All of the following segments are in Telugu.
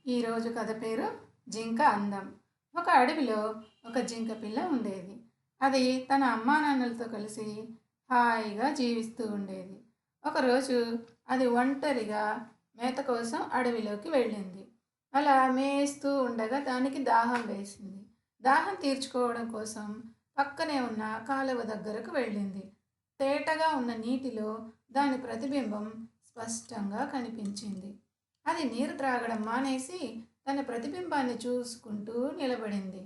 ఈరోజు కథ పేరు జింక అందం. ఒక అడవిలో ఒక జింక పిల్ల ఉండేది. అది తన అమ్మా నాన్నలతో కలిసి హాయిగా జీవిస్తూ ఉండేది. ఒకరోజు అది ఒంటరిగా మేత కోసం అడవిలోకి వెళ్ళింది. అలా మేస్తూ ఉండగా దానికి దాహం వేసింది. దాహం తీర్చుకోవడం కోసం పక్కనే ఉన్న కాలువ దగ్గరకు వెళ్ళింది. తేటగా ఉన్న నీటిలో దాని ప్రతిబింబం స్పష్టంగా కనిపించింది. అది నీరు త్రాగడం మానేసి తన ప్రతిబింబాన్ని చూసుకుంటూ నిలబడింది.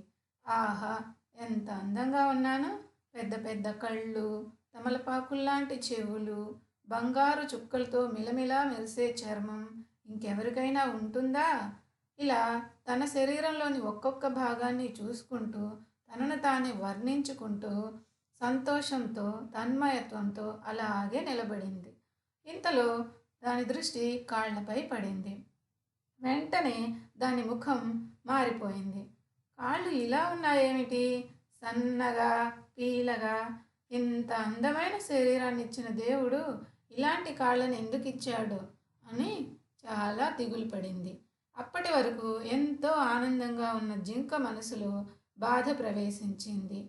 ఆహా! ఎంత అందంగా ఉన్నాను! పెద్ద పెద్ద కళ్ళు, తమలపాకుల్లాంటి చెవులు, బంగారు చుక్కలతో మిలమిలా మెరిసే చర్మం ఇంకెవరికైనా ఉంటుందా? ఇలా తన శరీరంలోని ఒక్కొక్క భాగాన్ని చూసుకుంటూ తనను తానే వర్ణించుకుంటూ సంతోషంతో తన్మయత్వంతో అలాగే నిలబడింది. ఇంతలో దాని దృష్టి కాళ్లపై పడింది. వెంటనే దాని ముఖం మారిపోయింది. కాళ్ళు ఇలా ఉన్నాయేమిటి? సన్నగా, పీలగా, ఇంత అందమైన శరీరాన్ని ఇచ్చిన దేవుడు ఇలాంటి కాళ్ళని ఎందుకు ఇచ్చాడు అని చాలా దిగులు పడింది. అప్పటి వరకు ఎంతో ఆనందంగా ఉన్న జింక మనసులో బాధ ప్రవేశించింది.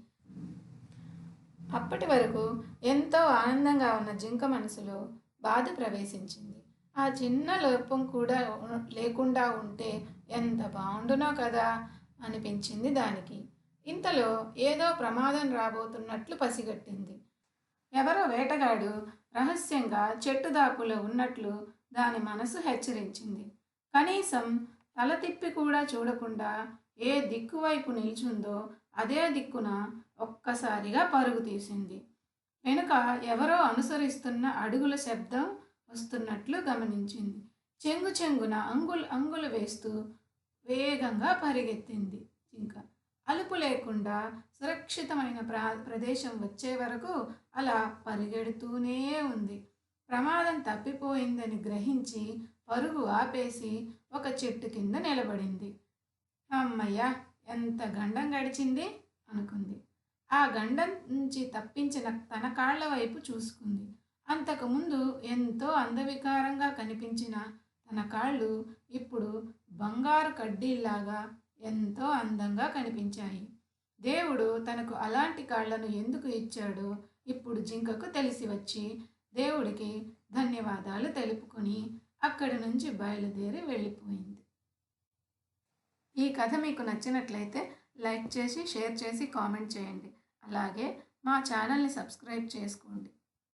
అప్పటి వరకు ఎంతో ఆనందంగా ఉన్న జింక మనసులో బాధ ప్రవేశించింది. ఆ చిన్న లోపం కూడా లేకుండా ఉంటే ఎంత బాగుండునో కదా అనిపించింది దానికి. ఇంతలో ఏదో ప్రమాదం రాబోతున్నట్లు పసిగట్టింది. ఎవరో వేటగాడు రహస్యంగా చెట్టు దాపులో ఉన్నట్లు దాని మనసు హెచ్చరించింది. కనీసం తల తిప్పి కూడా చూడకుండా ఏ దిక్కు వైపు నిల్చుందో అదే దిక్కున ఒక్కసారిగా పరుగు తీసింది. వెనుక ఎవరో అనుసరిస్తున్న అడుగుల శబ్దం వస్తున్నట్లు గమనించింది. చెంగు చెంగున అంగులు వేస్తూ వేగంగా పరిగెత్తింది జింక. అలుపు లేకుండా సురక్షితమైన ప్రదేశం వచ్చే వరకు అలా పరిగెడుతూనే ఉంది. ప్రమాదం తప్పిపోయిందని గ్రహించి పరుగు ఆపేసి ఒక చెట్టు కింద నిలబడింది. అమ్మయ్య, ఎంత గండం గడిచింది అనుకుంది. ఆ గండం నుంచి తప్పించిన తన కాళ్ల వైపు చూసుకుంది. అంతకుముందు ఎంతో అందవికారంగా కనిపించిన తన కాళ్ళు ఇప్పుడు బంగారు కడ్డీల్లాగా ఎంతో అందంగా కనిపించాయి. దేవుడు తనకు అలాంటి కాళ్లను ఎందుకు ఇచ్చాడో ఇప్పుడు జింకకు తెలిసి వచ్చి దేవుడికి ధన్యవాదాలు తెలుపుకొని అక్కడి నుంచి బయలుదేరి వెళ్ళిపోయింది. ఈ కథ మీకు నచ్చినట్లయితే లైక్ చేసి, షేర్ చేసి, కామెంట్ చేయండి. అలాగే మా ఛానల్ని సబ్స్క్రైబ్ చేసుకోండి.